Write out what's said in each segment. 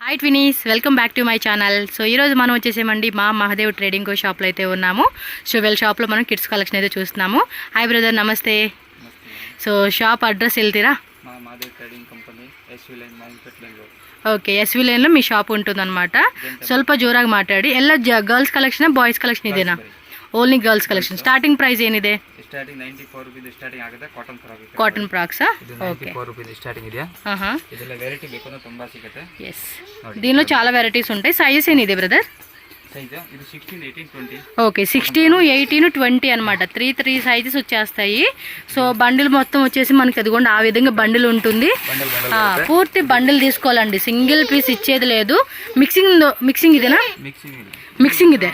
Hi twinnies, welcome back to my channel. So ఈరోజు మనం వచ్చేసేమండి మా మహాదేవ్ ట్రేడింగ్ షాప్లో అయితే ఉన్నాము. షోవెల్ షాప్లో మనం కిడ్స్ కలెక్షన్ అయితే చూస్తున్నాము. హాయ్ బ్రదర్, నమస్తే. సో షాప్ అడ్రస్ వెళ్తారా? ఓకే, ఎస్వీ లైన్లో మీ షాప్ ఉంటుందన్నమాట. ಸ್ವಲ್ಪ ಜೋರಾಗಿ ಮಾತಾಡಿ. ಎಲ್ಲ ಗರ್ಲ್ಸ್ ಕಲೆಕ್ಷನ್ ಬಾಯ್ಸ್ ಕಲೆಕ್ಷನ್ ಇದೆನಾ? Only girls collection. Starting price ಏನಿದೆ? ಸ್ಟಾರ್ಟಿಂಗ್ 94 ರೂಪಾಯಿ ಸ್ಟಾರ್ಟಿಂಗ್ ಆಗುತ್ತೆ. Cotton frock cotton frocks. Okay, 94 ರೂಪಾಯಿ ಸ್ಟಾರ್ಟಿಂಗ್ ಇದೆ. ಇದೆಲ್ಲ ವೆರೈಟಿ ಬೇಕು ಅಂದ್ರೆ ತುಂಬಾ ಸಿಗುತ್ತೆ. ఎస్, దీనిలో చాలా వెరైటీస్ ఉంటాయి. Sizes ఏనిದೆ brother? సైజ్ ఇది 16, 18, 20. ఓకే, 16, 18, 20 అనమాట. 3 సైజెస్ వచ్చేస్తాయి. సో బండిల్ మొత్తం వచ్చేసి మనకి అదిగోండి ఆ విధంగా బండిల్ ఉంటుంది. పూర్తి బండిల్ తీసుకోవాలండి, సింగిల్ పీస్ ఇచ్చేది లేదు. మిక్సింగ్ ఇదేనా? మిక్సింగ్ ఇదే.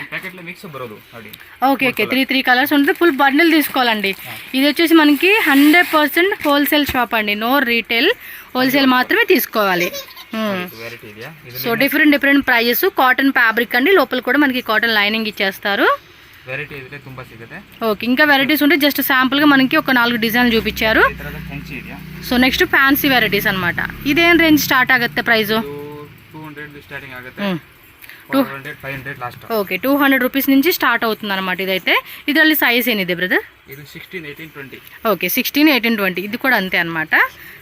ఓకే ఓకే, 3 కలర్స్ ఉంటుంది. ఫుల్ బండిల్ తీసుకోవాలండి. ఇది వచ్చేసి మనకి 100% హోల్సేల్ షాప్ అండి, నో రీటైల్. హోల్సేల్ మాత్రమే తీసుకోవాలి. So different prices. Cotton fabric అండి, లోపల కూడా మనకి కాటన్ లైనింగ్ ఇచ్చేస్తారు. ఓకే, ఇంకా వెరైటీస్ ఉంటాయి. జస్ట్ శాంపుల్ గా మనకి ఒక 4 డిజైన్లు చూపించారు. సో నెక్స్ట్ ఫ్యాన్సీ వెరైటీస్ అనమాట. ఇదేం రేంజ్ స్టార్ట్ ఆಗುತ್ತೆ ప్రైస్? 200 రూపీస్ నుంచి స్టార్ట్ అవుతుంది అనమాట. ఇదైతే ಇದರಲ್ಲಿ సైజ్ ఏనిದೆ బ్రదర్? ఇది 16, 18, 20. ఓకే, 16, 18, 20. ఇది కూడా అంతే అనమాట.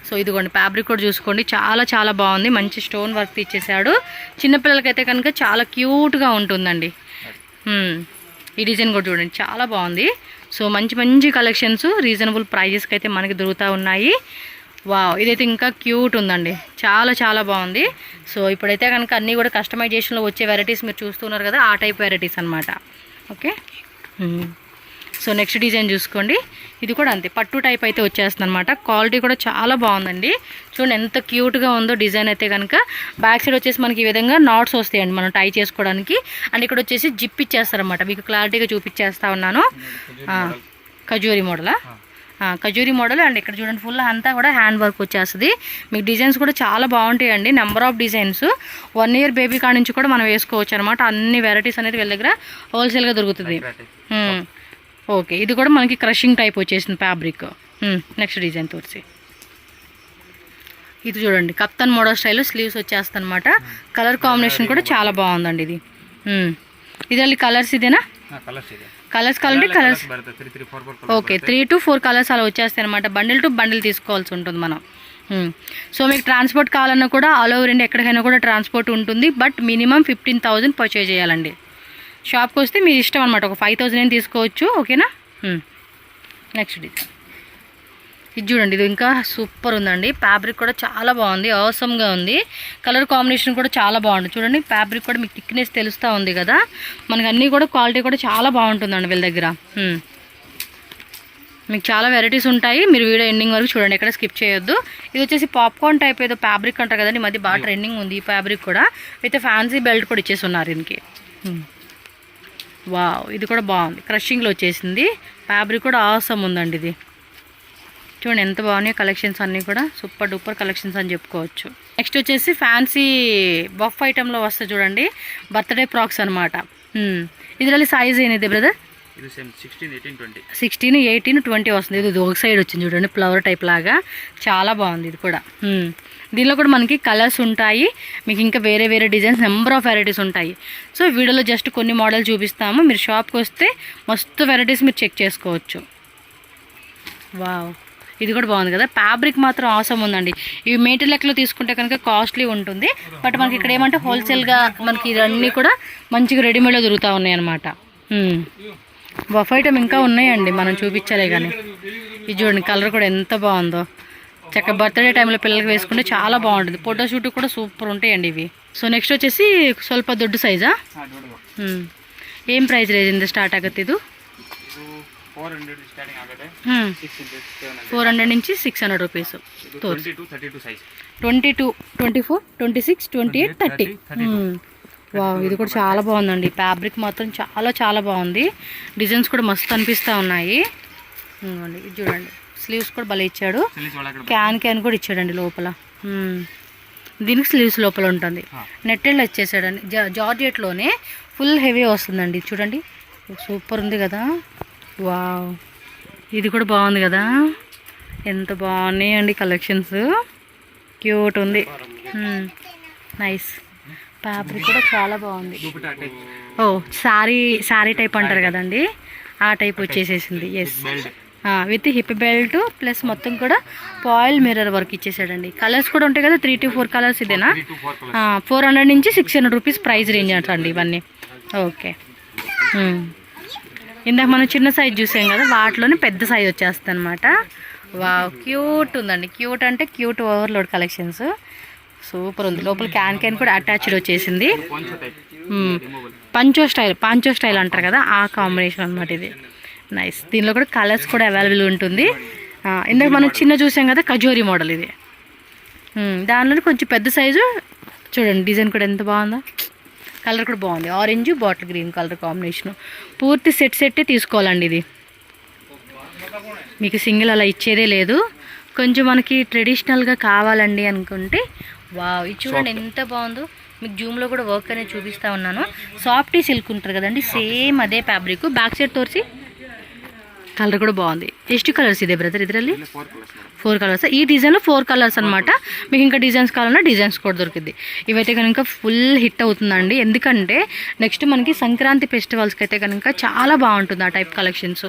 సో ఇదిగోండి ఫ్యాబ్రిక్ కూడా చూసుకోండి, చాలా బాగుంది. మంచి స్టోన్ వర్క్ ఇచ్చేసాడు. చిన్నపిల్లలకైతే కనుక చాలా క్యూట్గా ఉంటుందండి. ఈ డిజైన్ కూడా చూడండి, చాలా బాగుంది. సో మంచి కలెక్షన్స్ రీజనబుల్ ప్రైజెస్కి అయితే మనకి దొరుకుతూ ఉన్నాయి. వావ్, ఇదైతే ఇంకా క్యూట్ ఉందండి, చాలా బాగుంది. సో ఇప్పుడైతే కనుక అన్నీ కూడా కస్టమైజేషన్లో వచ్చే వెరైటీస్ మీరు చూస్తున్నారు కదా, ఆ టైప్ వెరైటీస్ అనమాట. ఓకే, సో నెక్స్ట్ డిజైన్ చూసుకోండి. ఇది కూడా అంతే, పట్టు టైప్ అయితే వచ్చేస్తుంది అనమాట. క్వాలిటీ కూడా చాలా బాగుందండి. చూడండి ఎంత క్యూట్గా ఉందో డిజైన్ అయితే కనుక. బ్యాక్ సైడ్ వచ్చేసి మనకి ఈ విధంగా నాట్స్ వస్తాయండి మనం టై చేసుకోవడానికి. అండ్ ఇక్కడ వచ్చేసి జిప్ ఇచ్చేస్తారనమాట. మీకు క్లారిటీగా చూపించేస్తా ఉన్నాను. ఖజూరి మోడలా? ఖజూరి మోడల్. అండ్ ఇక్కడ చూడండి ఫుల్ అంతా కూడా హ్యాండ్ వర్క్ వచ్చేస్తుంది. మీకు డిజైన్స్ కూడా చాలా బాగుంటాయండి, number of designs. 1 year baby కాడ నుంచి కూడా మనం వేసుకోవచ్చు అనమాట. అన్ని వెరైటీస్ అనేది వీళ్ళ దగ్గర హోల్సేల్గా దొరుకుతుంది. ఓకే, ఇది కూడా మనకి క్రషింగ్ టైప్ వచ్చేసింది ఫ్యాబ్రిక్. నెక్స్ట్ డిజైన్ తోసి ఇది చూడండి, కప్తాన్ మోడల్ స్టైల్లో స్లీవ్స్ వచ్చేస్తుంది అనమాట. కలర్ కాంబినేషన్ కూడా చాలా బాగుందండి. ఇది ఇది కలర్స్ ఇదేనా? కలర్స్ కావాలంటే కలర్స్. ఓకే, 3 to 4 కలర్స్ అలా వచ్చేస్తాయి అనమాట. బండిల్ టు బండిల్ తీసుకోవాల్సి ఉంటుంది మనం. సో మీకు ట్రాన్స్పోర్ట్ కావాలన్నా కూడా ఆల్ ఓవర్ ఇండియా ఎక్కడికైనా కూడా ట్రాన్స్పోర్ట్ ఉంటుంది. బట్ మినిమం 15,000 పర్చేజ్ చేయాలండి. షాప్కి వస్తే మీరు ఇష్టం అనమాట, ఒక 5,000 ఏం తీసుకోవచ్చు. ఓకేనా? నెక్స్ట్ ఇది చూడండి, ఇది ఇంకా సూపర్ ఉందండి. ఫ్యాబ్రిక్ కూడా చాలా బాగుంది, అవసరంగా ఉంది. కలర్ కాంబినేషన్ కూడా చాలా బాగుంది. చూడండి ఫ్యాబ్రిక్ కూడా మీకు థిక్నెస్ తెలుస్తూ ఉంది కదా. మనకు అన్నీ కూడా క్వాలిటీ కూడా చాలా బాగుంటుందండి వీళ్ళ దగ్గర. మీకు చాలా వెరైటీస్ ఉంటాయి. మీరు వీడియో ఎండింగ్ వరకు చూడండి, ఎక్కడ స్కిప్ చేయొద్దు. ఇది వచ్చేసి పాప్కార్న్ టైప్ ఏదో ఫ్యాబ్రిక్ అంటారు కదండి, మధ్య బాగా ట్రెండింగ్ ఉంది ఈ ఫ్యాబ్రిక్ కూడా. అయితే ఫ్యాన్సీ బెల్ట్ కూడా ఇచ్చేసి ఉన్నారు దీనికి. వావ్, ఇది కూడా బాగుంది, క్రషింగ్లో వచ్చేసింది. ఫ్యాబ్రిక్ కూడా అవసరం ఉందండి. ఇది చూడండి ఎంత బాగున్నాయి కలెక్షన్స్ అన్నీ కూడా. సూపర్ డూపర్ కలెక్షన్స్ అని చెప్పుకోవచ్చు. నెక్స్ట్ వచ్చేసి ఫ్యాన్సీ బఫ్ ఐటెంలో వస్తాయి చూడండి, బర్త్డే ఫ్రాక్స్ అనమాట. ಇದರಲ್ಲಿ సైజ్ ఏనిದೆ బ్రదర్? 16, 18, 20 వస్తుంది. ఇది ఒక సైడ్ వచ్చింది చూడండి, ఫ్లవర్ టైప్ లాగా, చాలా బాగుంది ఇది కూడా. దీనిలో కూడా మనకి కలర్స్ ఉంటాయి. మీకు ఇంకా వేరే డిజైన్స్, నెంబర్ ఆఫ్ వెరైటీస్ ఉంటాయి. సో వీడియోలో జస్ట్ కొన్ని మోడల్ చూపిస్తాము. మీరు షాప్కి వస్తే మస్తు వెరైటీస్ మీరు చెక్ చేసుకోవచ్చు. వావ్, ఇది కూడా బాగుంది కదా. ఫ్యాబ్రిక్ మాత్రం అవసరం ఉందండి. ఇవి మీటర్ లెక్కలో తీసుకుంటే కనుక కాస్ట్లీ ఉంటుంది. బట్ మనకి ఇక్కడ ఏమంటే హోల్సేల్గా మనకి ఇవన్నీ కూడా మంచిగా రెడీమేడ్లో దొరుకుతూ ఉన్నాయి అనమాట. బఫ్ ఐటమ్ ఇంకా ఉన్నాయండి, మనం చూపించాలే కానీ. ఇది చూడండి కలర్ కూడా ఎంత బాగుందో. చక్కగా బర్త్డే టైంలో పిల్లలకి వేసుకుంటే చాలా బాగుంటుంది. ఫోటోషూట్ కూడా సూపర్ ఉంటాయండి ఇవి. సో నెక్స్ట్ వచ్చేసి ಸ್ವಲ್ಪ ದೊಡ್ಡ సైజా? ఏం ప్రైస్ రేంజ్ స్టార్ట్ ఆಗುತ್ತೆ ಇದು? 400 నుంచి 600 రూపీస్. 22, 24, 26, 28, 30. వావ్, ఇది కూడా చాలా బాగుందండి. ఫ్యాబ్రిక్ మాత్రం చాలా బాగుంది. డిజైన్స్ కూడా మస్తు అనిపిస్తూ ఉన్నాయి. ఇది చూడండి, స్లీవ్స్ కూడా భలే ఇచ్చాడు. క్యాన్ కూడా ఇచ్చాడండి లోపల. దీనికి స్లీవ్స్ లోపల ఉంటుంది. నెట్టెళ్ళు వచ్చేసాడండి, జార్జెట్లోనే ఫుల్ హెవీ వస్తుందండి. చూడండి సూపర్ ఉంది కదా. వావ్, ఇది కూడా బాగుంది కదా. ఎంత బాగున్నాయండి కలెక్షన్స్, క్యూట్ ఉంది. నైస్. ఫ్యాబ్రిక్ కూడా చాలా బాగుంది. దుపట్టా టైప్ ఓ శారీ టైప్ అంటారు కదండి, ఆ టైప్ వచ్చేసేసింది. Yes, belt with hip belt plus మొత్తం కూడా పాయిల్ మిర్రర్ వర్క్ ఇచ్చేసాడండి. కలర్స్ కూడా ఉంటాయి కదా, 3 to 4 కలర్స్. ఇదేనా? 3 to 4 కలర్స్. 400 నుంచి 600 రూపీస్ ప్రైస్ రేంజ్ అంటండి ఇవన్నీ. ఓకే, ఇందాక మనం చిన్న సైజ్ చూసాం కదా, వాటిలోనే పెద్ద సైజ్ వచ్చేస్తుంది అనమాట. వావ్, క్యూట్ ఉందండి. క్యూట్ అంటే క్యూట్ ఓవర్లోడ్ కలెక్షన్స్. సూపర్ ఉంది. లోపల క్యాన్ కూడా అటాచ్డ్ వచ్చేసింది. పంచో టైప్ పాంచో స్టైల్ అంటారు కదా, ఆ కాంబినేషన్ అనమాట ఇది. నైస్. దీనిలో కూడా కలర్స్ కూడా అవైలబుల్ ఉంటుంది. ఇందాక మనం చిన్న చూసాం కదా, కజోరీ మోడల్ ఇది. దానిలో కొంచెం పెద్ద సైజు చూడండి. డిజైన్ కూడా ఎంత బాగుందో, కలర్ కూడా బాగుంది. Orange bottle green colour combination. పూర్తి సెట్టే తీసుకోవాలండి ఇది. మీకు సింగిల్ అలా ఇచ్చేదే లేదు. కొంచెం మనకి ట్రెడిషనల్గా కావాలండి అనుకుంటే వావ్, ఇది చూడండి ఎంత బాగుందో. మీకు జూమ్లో కూడా వర్క్ అనేది చూపిస్తూ ఉన్నాను. సాఫ్టీ సిల్క్ ఉంటుంది కదండి, సేమ్ అదే ఫ్యాబ్రిక్. బ్యాక్ సైడ్ తోరిసి కలర్ కూడా బాగుంది. ಎಷ್ಟು కలర్స్ ఇదే బ్రదర్? ಇದರಲ್ಲಿ 4 కలర్స్. ఈ డిజైన్లో 4 కలర్స్ అనమాట. మీకు ఇంకా డిజైన్స్ కావాలన్నా డిజైన్స్ కూడా దొరికింది. ఇవైతే కనుక ఫుల్ హిట్ అవుతుందండి. ఎందుకంటే నెక్స్ట్ మనకి సంక్రాంతి ఫెస్టివల్స్కి అయితే కనుక చాలా బాగుంటుంది ఆ type collections.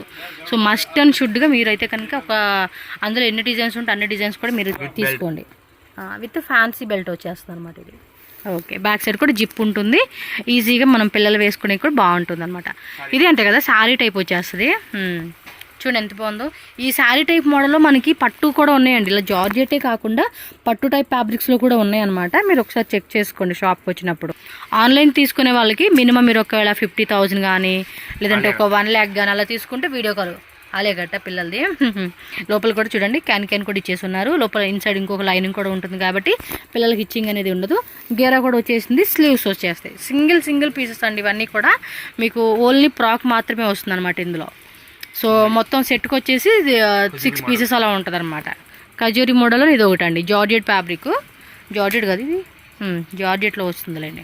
So must and షుడ్గా మీరైతే కనుక అందులో ఎన్ని డిజైన్స్ ఉంటే అన్ని డిజైన్స్ కూడా మీరు తీసుకోండి. విత్ ఫ్యాన్సీ బెల్ట్ వచ్చేస్తుంది అనమాట ఇది. ఓకే, బ్యాక్ సైడ్ కూడా జిప్ ఉంటుంది. ఈజీగా మనం పిల్లలు వేసుకునే కూడా బాగుంటుంది అనమాట. ఇది అంతే కదా, శారీ టైప్ వచ్చేస్తుంది. చూడండి ఎంత బాగుందో. ఈ శారీ టైప్ మోడల్లో మనకి పట్టు కూడా ఉన్నాయండి. ఇలా జార్జెటే కాకుండా పట్టు టైప్ ఫ్యాబ్రిక్స్లో కూడా ఉన్నాయన్నమాట. మీరు ఒకసారి చెక్ చేసుకోండి షాప్కి వచ్చినప్పుడు. ఆన్లైన్ తీసుకునే వాళ్ళకి మినిమం మీరు ఒకవేళ 50,000 కానీ లేదంటే ఒక 1 lakh కానీ అలా తీసుకుంటే వీడియో కాల్ అలే గట్ట పిల్లలది. లోపల కూడా చూడండి క్యాన్ కూడా ఇచ్చేసి ఉన్నారు. లోపల ఇన్సైడ్ ఇంకొక లైనింగ్ కూడా ఉంటుంది కాబట్టి పిల్లలకి ఇచ్చింగ్ అనేది ఉండదు. గేరా కూడా వచ్చేసింది. స్లీవ్స్ వచ్చేస్తాయి. సింగిల్ పీసెస్ అండి ఇవన్నీ కూడా. మీకు ఓన్లీ ఫ్రాక్ మాత్రమే వస్తుంది అనమాట ఇందులో. సో మొత్తం సెట్కి వచ్చేసి 6 పీసెస్ అలా ఉంటుంది అనమాట. కజోరీ మోడల్లో ఇది ఒకటి అండి. జార్జెట్ ఫ్యాబ్రిక్, జార్జెట్ కదా ఇది, జార్జెట్లో వస్తుందిలేండి.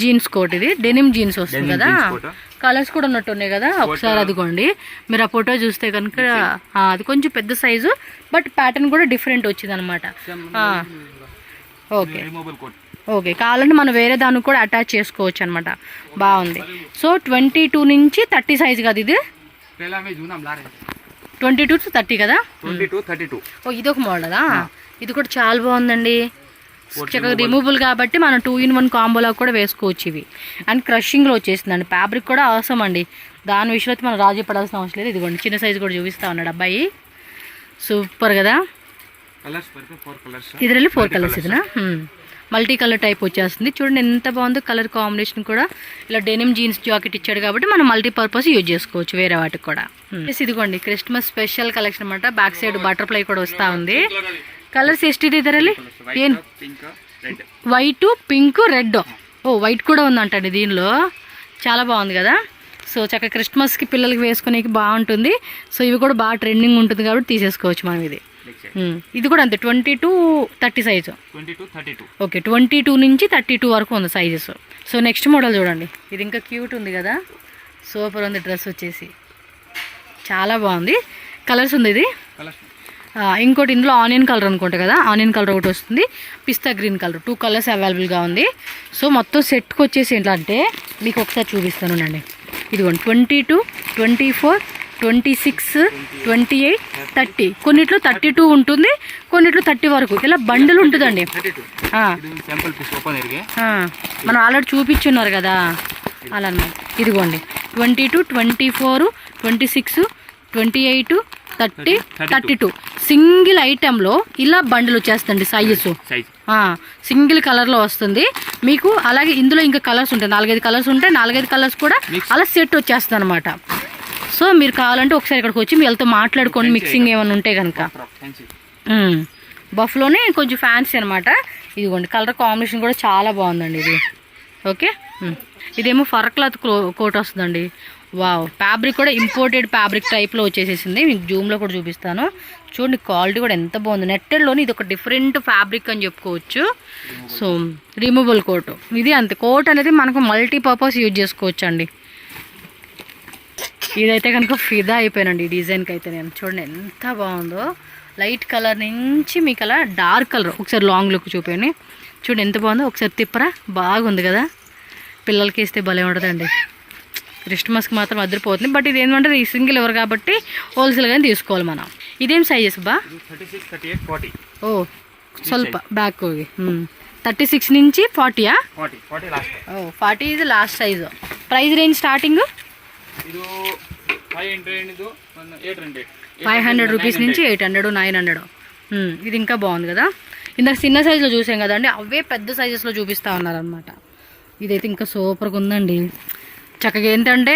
జీన్స్ కోట్ ఇది, డెనిమ్ జీన్స్ వస్తుంది కదా. కలర్స్ కూడా ఉన్నట్టు ఉన్నాయి కదా, ఒకసారి అదిగోండి. మీరు ఆ ఫోటో చూస్తే కనుక అది కొంచెం పెద్ద సైజు, బట్ ప్యాటర్న్ కూడా డిఫరెంట్ వచ్చింది అనమాట. ఓకే, కావాలంటే మనం వేరే దానికి కూడా అటాచ్ చేసుకోవచ్చు అనమాట. బాగుంది. సో 22 నుంచి 30 సైజు కదా ఇది. 22 to 30 కదా. 22. ఓ, ఇది ఒక మోడలా. ఇది కూడా చాలా బాగుందండి. చక్కగా రిమూవబుల్ కాబట్టి మనం 2-in-1 కాంబోలో కూడా వేసుకోవచ్చు ఇవి. అండ్ క్రషింగ్లో వచ్చేసిందండి. ఫ్యాబ్రిక్ కూడా అవసరం అండి. దాని విషయంలో మనం రాజీ పడాల్సిన అవసరం లేదు. ఇదిగోండి చిన్న సైజు కూడా చూపిస్తా ఉన్నాడు అబ్బాయి. సూపర్ కదా. ಇದರಲ್ಲಿ 4 కలర్స్ ఇదినా. మల్టీ కలర్ టైప్ వచ్చేస్తుంది. చూడండి ఎంత బాగుందో కలర్ కాంబినేషన్ కూడా. ఇలా డెనిమ్ జీన్స్ జాకెట్ ఇచ్చాడు కాబట్టి మనం మల్టీపర్పస్ యూజ్ చేసుకోవచ్చు వేరే వాటికి కూడా. ఇదిగోండి క్రిస్మస్ స్పెషల్ కలెక్షన్ అనమాట. బ్యాక్ సైడ్ బటర్ఫ్లై కూడా వస్తూ ఉంది. కలర్స్ ఎಷ್ಟಿದೆ ಇದರಲ್ಲಿ? ಏನು? White, pink, red. ఓ, వైట్ కూడా ఉందంటండి దీనిలో. చాలా బాగుంది కదా. సో చక్కగా క్రిస్మస్కి పిల్లలకి వేసుకునేకి బాగుంటుంది. సో ఇవి కూడా బాగా ట్రెండింగ్ ఉంటుంది కాబట్టి తీసేసుకోవచ్చు మనం ఇది. ఇది కూడా అంతే 20 to 30 సైజు. ఓకే, 22 నుంచి 32 వరకు ఉంది సైజెస్. సో నెక్స్ట్ మోడల్ చూడండి. ఇది ఇంకా క్యూట్ ఉంది కదా, సూపర్ ఉంది. డ్రెస్ వచ్చేసి చాలా బాగుంది. కలర్స్ ఉంది ఇది. ఇంకోటి ఇందులో ఆనియన్ కలర్ అనుకుంటా కదా, ఆనియన్ కలర్ ఒకటి వస్తుంది, పిస్తా గ్రీన్ కలర్. 2 కలర్స్ అవైలబుల్గా ఉంది. సో మొత్తం సెట్కి వచ్చేసి ఏంటంటే మీకు ఒకసారి చూపిస్తాను అండి. ఇదిగోండి 22, 24, 26, 28, 30. కొన్నిట్లో 32 ఉంటుంది, కొన్నిట్లో 30 వరకు ఇలా బండిల్ ఉంటుందండి. మనం ఆల్రెడీ చూపించున్నారు కదా అలా అన్నమాట. ఇదిగోండి 22, 24, 26, 28, 30, 32 సింగిల్ ఐటెంలో ఇలా బండిల్ వచ్చేస్తుంది. సైజు సింగిల్ కలర్లో వస్తుంది మీకు. అలాగే ఇందులో ఇంకా కలర్స్ ఉంటాయి, 4-5 కలర్స్ ఉంటాయి. 4-5 కలర్స్ కూడా అలా సెట్ వచ్చేస్తుంది అనమాట. సో మీరు కావాలంటే ఒకసారి ఇక్కడికి వచ్చి వీళ్ళతో మాట్లాడుకోండి, మిక్సింగ్ ఏమైనా ఉంటే కనుక. బఫ్లోనే కొంచెం ఫ్యాన్సీ అనమాట. ఇదిగోండి కలర్ కాంబినేషన్ కూడా చాలా బాగుందండి ఇది. ఓకే, ఇదేమో ఫర్ క్లాత్ కోట్ వస్తుందండి. వావ్, ఫ్యాబ్రిక్ కూడా ఇంపోర్టెడ్ ఫ్యాబ్రిక్ టైప్లో వచ్చేసేసింది. మీకు జూమ్లో కూడా చూపిస్తాను. చూడండి క్వాలిటీ కూడా ఎంత బాగుంది. నెట్టెడ్లోని ఇది ఒక డిఫరెంట్ ఫ్యాబ్రిక్ అని చెప్పుకోవచ్చు. సో రిమూవబుల్ కోట్ ఇది అంతే. కోట్ అనేది మనకు మల్టీపర్పస్ యూజ్ చేసుకోవచ్చు అండి. ఇదైతే కనుక ఫిదా అయిపోయానండి ఈ డిజైన్కి అయితే నేను. చూడండి ఎంత బాగుందో. లైట్ కలర్ నుంచి మీకు అలా డార్క్ కలర్. ఒకసారి లాంగ్ లుక్ చూపండి. చూడండి ఎంత బాగుందో, ఒకసారి తిప్పరా, బాగుంది కదా. పిల్లలకి ఇస్తే భలే ఉంటుందండి. క్రిస్మస్కి మాత్రం అదిరిపోతుంది. బట్ ఇది ఏంటంటే ఈ సింగిల్ ఎవరు కాబట్టి హోల్సేల్గానే తీసుకోవాలి మనం. ఇదేం సైజెస్ బా? 36, 38, 40. ఓ ಸ್ವಲ್ಪ బ్యాక్ 36 నుంచి 40యా? 40 లాస్ట్. ఓ 40 ఇది last size. Price range starting ಇದು 500 ಇದು 800. 500 రూపీస్ నుంచి 800, 900. ఇది ఇంకా బాగుంది కదా. ఇందాక చిన్న సైజులో చూసాం కదండి, అవే పెద్ద సైజెస్లో చూపిస్తూ ఉన్నారనమాట. ఇదైతే ఇంకా సూపర్గా ఉందండి. చక్కగా ఏంటంటే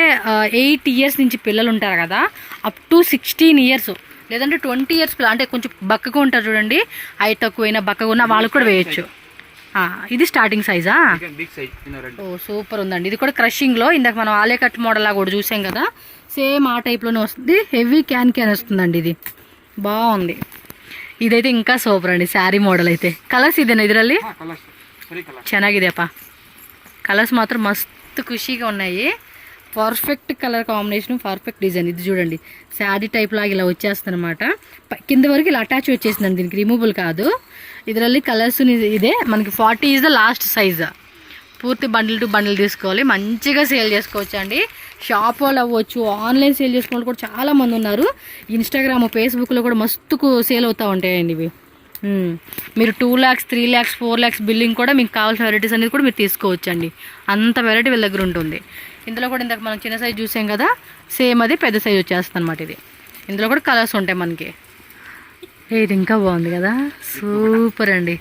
8 ఇయర్స్ నుంచి పిల్లలు ఉంటారు కదా, అప్ టు 16 ఇయర్స్ లేదంటే 20 ఇయర్స్ పిల్లలు, అంటే కొంచెం బక్కగా ఉంటారు చూడండి, హైట్ తక్కువైనా బక్కగా ఉన్న వాళ్ళకు కూడా వేయచ్చు. ఇది స్టార్టింగ్ సైజా? ఓ సూపర్ ఉందండి. ఇది కూడా క్రషింగ్లో, ఇందాక మనం ఆలే కట్ మోడల్ లాగా కూడా చూసాం కదా, సేమ్ ఆ టైప్లోనే వస్తుంది. హెవీ క్యాన్ వస్తుందండి. ఇది బాగుంది. ఇదైతే ఇంకా సూపర్ అండి. శారీ మోడల్ అయితే. కలర్స్ ఇదేనా ಇದರಲ್ಲಿ? ಚೆನ್ನಾಗಿದೆಯಪ್ಪ. కలర్స్ మాత్రం మస్తు ఖుషీగా ఉన్నాయి. Perfect colour combination, perfect design. ఇది చూడండి, శారీ టైప్ లాగా ఇలా వచ్చేస్తుంది అనమాట. కింద వరకు ఇలా అటాచ్ వచ్చేసిందండి, దీనికి రిమూవబుల్ కాదు. ಇದರಲ್ಲಿ కలర్స్ ఇదే. మనకి 40 ఈజ్ ద లాస్ట్ సైజ్. పూర్తి బండిల్ టు బండిల్ తీసుకోవాలి, మంచిగా సేల్ చేసుకోవచ్చు అండి. షాప్ వాళ్ళు అవ్వచ్చు, ఆన్లైన్ సేల్ చేసుకునే వాళ్ళు కూడా చాలా మంది ఉన్నారు. ఇన్స్టాగ్రామ్, ఫేస్బుక్లో కూడా మస్తుకు సేల్ అవుతూ ఉంటాయండి ఇవి. మీరు 2 lakhs, 3 lakhs, 4 lakhs బిల్లింగ్ కూడా మీకు కావాల్సిన వెరైటీస్ అనేది కూడా మీరు తీసుకోవచ్చు అండి. అంత వెరైటీ వీళ్ళ దగ్గర ఉంటుంది. ఇందులో కూడా ఇందాక మనం చిన్న సైజ్ చూసాం కదా, సేమ్ అది పెద్ద సైజ్ వచ్చేస్తుంది అనమాట. ఇది ఇందులో కూడా కలర్స్ ఉంటాయి మనకి. ఇది ఇంకా బాగుంది కదా, సూపర్ అండి.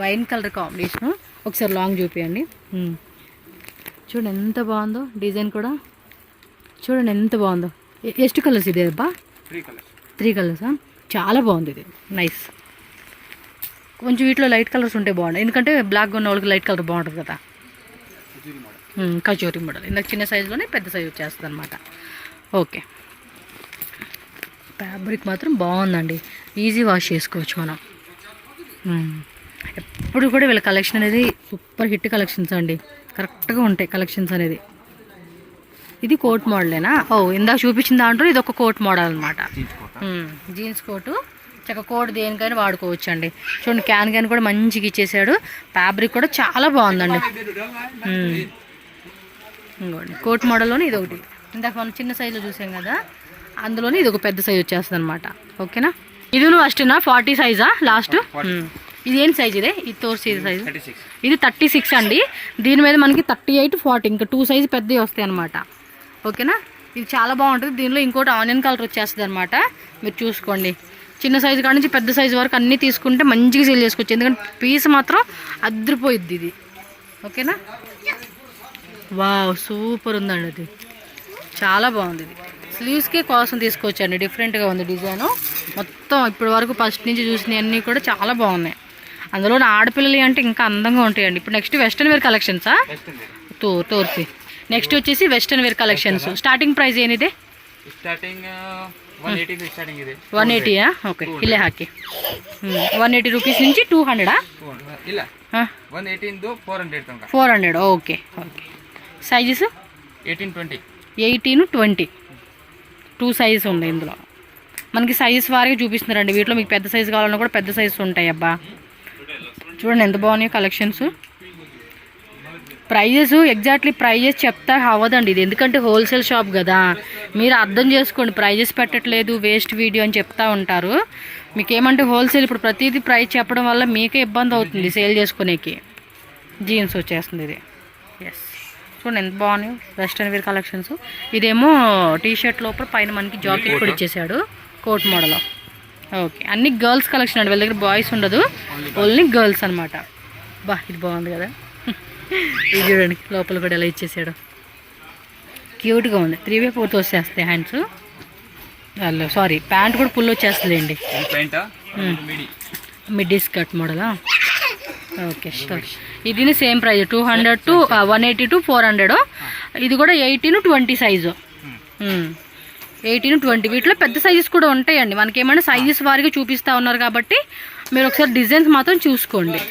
Wine colour combination. ఒకసారి లాంగ్ చూపియండి. చూడండి ఎంత బాగుందో డిజైన్ కూడా. చూడండి ఎంత బాగుందో. ಎಷ್ಟು కలర్స్ ఇదే అబ్బా? 3 కలర్సా? చాలా బాగుంది ఇది, నైస్. కొంచెం వీటిలో లైట్ కలర్స్ ఉంటే బాగుంది, ఎందుకంటే బ్లాక్గా ఉన్న వాళ్ళకి లైట్ కలర్ బాగుంటుంది కదా. కచోరీ మోడల్. ఇందాక చిన్న సైజులోనే పెద్ద సైజు వచ్చేస్తుంది అనమాట. ఓకే, ఫ్యాబ్రిక్ మాత్రం బాగుందండి. ఈజీ వాష్ చేసుకోవచ్చు మనం. ఎప్పుడు కూడా వీళ్ళ కలెక్షన్ అనేది సూపర్ హిట్ కలెక్షన్స్ అండి. కరెక్ట్గా ఉంటాయి కలెక్షన్స్ అనేది. ఇది కోట్ మోడలేనా? ఇందాక చూపించిన దాంట్లో ఇది ఒక కోట్ మోడల్ అనమాట. Jeans coat. చక్క కోట్ దేనికైనా వాడుకోవచ్చు అండి. చూడండి, క్యాన్ కూడా మంచిగా ఇచ్చేసాడు. ఫ్యాబ్రిక్ కూడా చాలా బాగుందండి. ఇంకోండి కోట్ మోడల్లోనే ఇది ఒకటి. ఇందాక మనం చిన్న సైజులో చూసాం కదా, అందులోనే ఇది ఒక పెద్ద సైజ్ వచ్చేస్తుంది అనమాట. ఓకేనా? ఇది నువ్వు అష్టేనా 40 సైజా లాస్ట్? ఇది ఏం సైజ్? ఇదే ఇది తోర్సి ఇది సైజు. ఇది 36 అండి. దీని మీద మనకి 38, 40 ఇంకా 2 సైజు పెద్దవి వస్తాయి అనమాట. ఓకేనా? ఇది చాలా బాగుంటుంది. దీనిలో ఇంకోటి ఆనియన్ కలర్ వచ్చేస్తుంది అనమాట. మీరు చూసుకోండి, చిన్న సైజు కాడ నుంచి పెద్ద సైజు వరకు అన్నీ తీసుకుంటే మంచిగా సేల్ చేసుకోవచ్చు. ఎందుకంటే పీస్ మాత్రం అదిరిపోయిద్ది ఇది. ఓకేనా? వావ్, సూపర్ ఉందండి. అది చాలా బాగుంది. ఇది స్లీవ్స్కి కోసం తీసుకోవచ్చు అండి. డిఫరెంట్గా ఉంది డిజైను మొత్తం. ఇప్పటి వరకు ఫస్ట్ నుంచి చూసినవన్నీ కూడా చాలా బాగున్నాయి. అందులో ఆడపిల్లలు అంటే ఇంకా అందంగా ఉంటాయండి. ఇప్పుడు నెక్స్ట్ వెస్ట్రన్ వేర్ కలెక్షన్సా? తోర్సి. నెక్స్ట్ వచ్చేసి western wear collections. Starting price ಏನಿದೆ? ಸ್ಟಾರ್ಟಿಂಗ್ 180 ಸ್ಟಾರ್ಟಿಂಗ್ ಇದೆ. 180ಯಾ? ಓಕೆ, ಇಲ್ಲೇ ಹಾಕಿ. 180 ರೂಪೀಸ್ నుంచి 200 ಇಲ್ಲ 180 ಇಂದು 400 ತನಕ. 400. Okay okay. సైజెస్ 18, 20. 18, 20 2 సైజెస్ ఉంది ఇందులో. మనకి సైజెస్ వారిగా చూపిస్తున్నారండి. వీటిలో మీకు పెద్ద సైజు కావాలన్నా కూడా పెద్ద సైజెస్ ఉంటాయి. అబ్బా చూడండి ఎంత బాగున్నాయి కలెక్షన్స్. ప్రైజెస్ ఎగ్జాక్ట్లీ ప్రైజెస్ చెప్తా అవ్వదండి ఇది, ఎందుకంటే హోల్సేల్ షాప్ కదా. మీరు అర్థం చేసుకోండి, ప్రైజెస్ పెట్టట్లేదు వేస్ట్ వీడియో అని చెప్తా ఉంటారు. మీకేమంటే హోల్సేల్ ఇప్పుడు ప్రతిదీ ప్రైస్ చెప్పడం వల్ల మీకే ఇబ్బంది అవుతుంది సేల్ చేసుకునేకి. జీన్స్ వచ్చేస్తుంది ఇది. ఎస్, చూడండి ఎంత బాగున్నాయి వెస్ట్రన్ వేర్ కలెక్షన్స్. ఇదేమో టీషర్ట్ లోపల పైన మనకి జాకెట్ కూడా ఇచ్చేసాడు, కోట్ మోడల్. ఓకే, అన్ని గర్ల్స్ కలెక్షన్ అండి. వీళ్ళ దగ్గర బాయ్స్ ఉండదు, ఓన్లీ గర్ల్స్ అనమాట. బా ఇది బాగుంది కదా. ఇది చూడండి లోపల కూడా ఎలా ఇచ్చేసాడు, క్యూట్గా ఉంది. 3/4 పూర్తి వచ్చేస్తాయి హ్యాండ్స్. సారీ, ప్యాంట్ కూడా ఫుల్ వచ్చేస్తుందండి. మిడ్డీ స్కర్ట్ మోడలా? Okay sure. ఇది సేమ్ ప్రైస్ 200 to 180 to 400. ఇది కూడా 18, 20 సైజు. 18, 20 వీటిలో పెద్ద సైజెస్ కూడా ఉంటాయండి. మనకేమైనా సైజెస్ వారిగా చూపిస్తూ ఉన్నారు కాబట్టి మీరు ఒకసారి డిజైన్స్ మాత్రం చూసుకోండి.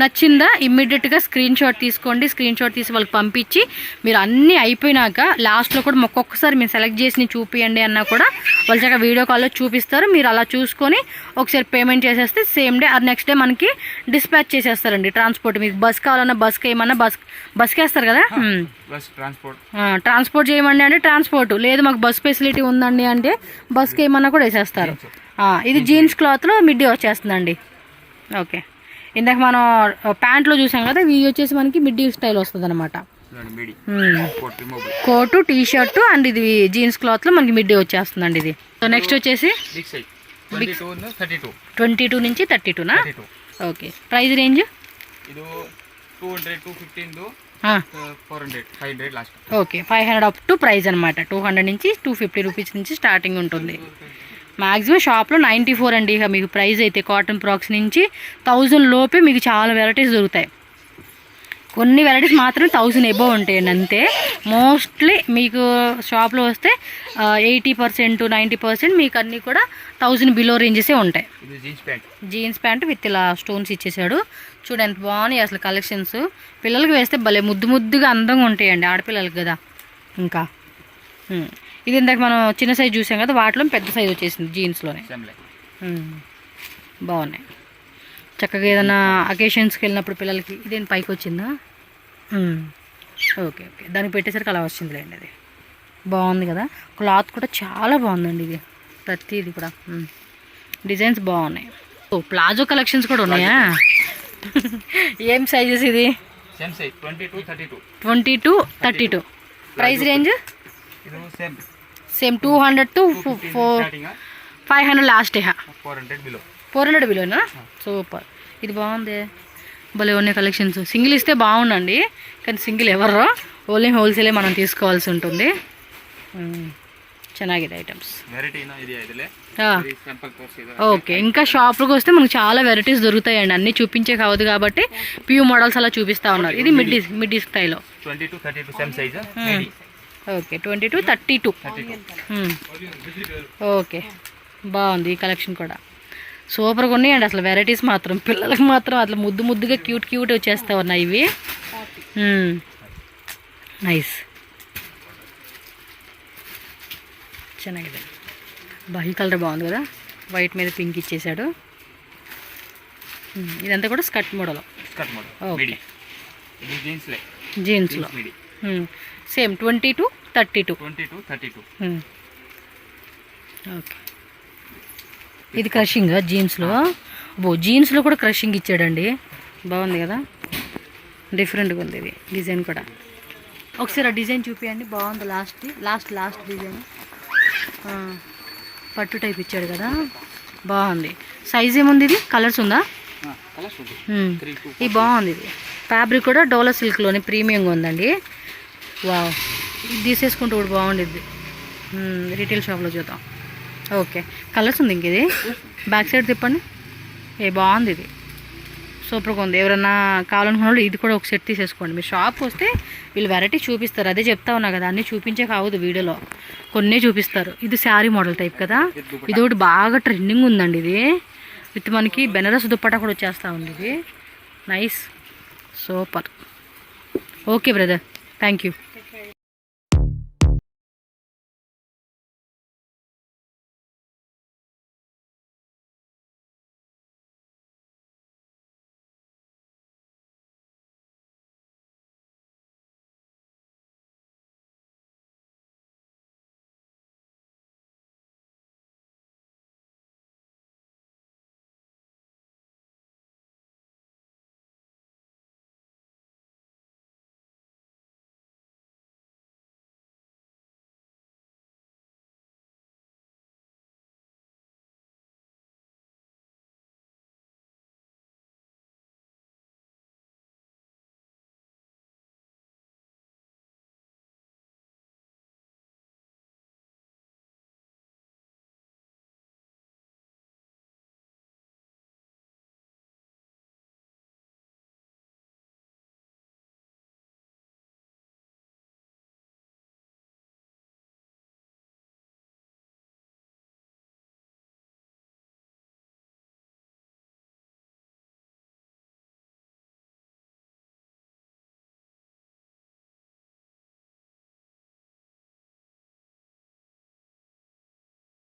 నచ్చిందా ఇమ్మీడియట్గా స్క్రీన్ షాట్ తీసుకోండి. స్క్రీన్ షాట్ తీసి వాళ్ళకి పంపించి మీరు అన్నీ అయిపోయినాక లాస్ట్లో కూడా ఒక్కొక్కసారి మీరు సెలెక్ట్ చేసి చూపియండి అన్నా కూడా వాళ్ళు చక్కగా వీడియో కాల్లో చూపిస్తారు. మీరు అలా చూసుకొని ఒకసారి పేమెంట్ చేసేస్తే same day or next day మనకి డిస్పాచ్ చేసేస్తారండి. ట్రాన్స్పోర్ట్ మీకు బస్ కావాలన్నా బస్కి ఏమన్నా బస్కి వేస్తారు కదా, ట్రాన్స్పోర్ట్ చేయమండి అంటే ట్రాన్స్పోర్ట్, లేదు మాకు బస్ ఫెసిలిటీ ఉందండి అంటే బస్కి ఏమన్నా కూడా వేసేస్తారు. ఇది జీన్స్ క్లాత్లో మిడ్డీ వచ్చేస్తుందండి. ఓకే, ఇందాక మనం ప్యాంట్లో చూసాం కదా, ఇవి వచ్చేసి మనకి మిడ్డీ స్టైల్ వస్తుంది అనమాట. కోటు టీ షర్టు అండ్ ఇది జీన్స్ క్లాత్లో మనకి మిడ్డీ వచ్చేస్తుందండి ఇది. సో నెక్స్ట్ వచ్చేసి 22 నుంచి 32నా? Okay, price range okay 500 up to price అనమాట. 200 నుంచి 250 రూపీస్ నుంచి స్టార్టింగ్ ఉంటుంది. మ్యాక్సిమం షాప్లో 94 అండి. ఇక మీకు ప్రైస్ అయితే కాటన్ ఫ్రాక్స్ నుంచి 1000 లోపే మీకు చాలా వెరైటీస్ దొరుకుతాయి. కొన్ని వెరైటీస్ మాత్రం 1000 ఎబోవ్ ఉంటాయండి అంతే. మోస్ట్లీ మీకు షాప్లో వస్తే 80% 90% మీకు అన్నీ కూడా 1000 బిలో రేంజెసే ఉంటాయి. జీన్స్ ప్యాంట్ విత్ ఇలా స్టోన్స్ ఇచ్చేసాడు. చూడండి ఎంత బాగున్నాయి అసలు కలెక్షన్స్. పిల్లలకి వేస్తే భలే ముద్దుగా అందంగా ఉంటాయండి, ఆడపిల్లలకి కదా. ఇంకా ఇది ఇందాక మనం చిన్న సైజ్ చూసాం కదా, వాటిలో పెద్ద సైజ్ వచ్చేసింది జీన్స్లోనే. బాగున్నాయి. చక్కగా ఏదైనా అకేషన్స్కి వెళ్ళినప్పుడు పిల్లలకి. ఇదేంటి పైకి వచ్చిందా? ఓకే ఓకే, దానికి పెట్టేసరికి అలా వచ్చిందిలేండి. అది బాగుంది కదా, క్లాత్ కూడా చాలా బాగుందండి. ఇది ప్రతిది కూడా డిజైన్స్ బాగున్నాయి. ఓ ప్లాజో కలెక్షన్స్ కూడా ఉన్నాయా? ఏం సైజెస్ ఇది? 22 32. Price range same 200 to 500 last. 400 బిలోనా? సూపర్, ఇది బాగుంది. భలే ఉన్నాయి కలెక్షన్స్. సింగిల్ ఇస్తే బాగుండండి, కానీ సింగిల్ ఎవరో, ఓన్లీ హోల్సేలే మనం తీసుకోవాల్సి ఉంటుంది. ಚೆನ್ನಾಗಿದೆ ఐటమ్స్. ఓకే, ఇంకా షాప్కి వస్తే మనకు చాలా వెరైటీస్ దొరుకుతాయండి. అన్నీ చూపించే కావద్దు కాబట్టి ప్యూ మోడల్స్ అలా చూపిస్తూ ఉన్నారు. ఇది మిడ్డీ స్టైల్లో. Okay 20 to 32. ఓకే, బాగుంది ఈ కలెక్షన్ కూడా. సూపర్గా ఉన్నాయండి అసలు వెరైటీస్ మాత్రం. పిల్లలకి మాత్రం అట్లా ముద్దుగా క్యూట్ వచ్చేస్తూ ఉన్నాయి ఇవి. నైస్, ಚೆನ್ನಾಗಿದೆ. ఈ కలర్ బాగుంది కదా, వైట్ మీద పింక్ ఇచ్చేసాడు. ఇదంతా కూడా స్కర్ట్ మోడల్. ఓకే, జీన్స్లో సేమ్ 20 to 32. ఓకే, ఇది క్రషింగ్ జీన్స్లో. జీన్స్లో కూడా క్రషింగ్ ఇచ్చాడండి. బాగుంది కదా, డిఫరెంట్గా ఉంది ఇది డిజైన్ కూడా. ఒకసారి ఆ డిజైన్ చూపించండి, బాగుంది. లాస్ట్ డిజైన్ పట్టు టైప్ ఇచ్చాడు కదా, బాగుంది. సైజ్ ఏముంది? ఇది కలర్స్ ఉందా? ఇది బాగుంది. ఇది ఫ్యాబ్రిక్ కూడా డోలా సిల్క్లోనే ప్రీమియంగా ఉందండి. వావ్, ఇది తీసేసుకుంటూ కూడా బాగుండిద్ది. రీటైల్ షాప్లో చూద్దాం. ఓకే, కలర్స్ ఉంది ఇంక. ఇది బ్యాక్ సైడ్ తిప్పండి. బాగుంది, ఇది సూపర్గా ఉంది. ఎవరన్నా కావాలనుకున్న వాళ్ళు ఇది కూడా ఒక సెట్ తీసేసుకోండి. మీరు షాప్కి వస్తే వీళ్ళు వెరైటీ చూపిస్తారు. అదే చెప్తా ఉన్నా కదా, అన్నీ చూపించే కావద్దు వీడియోలో, కొన్నే చూపిస్తారు. ఇది శారీ మోడల్ టైప్ కదా, ఇది ఒకటి బాగా ట్రెండింగ్ ఉందండి. ఇది విత్ మనకి బెనారస్ దుప్పటా కూడా వచ్చేస్తూ ఉంది. ఇది nice, super. Okay brother, thank you.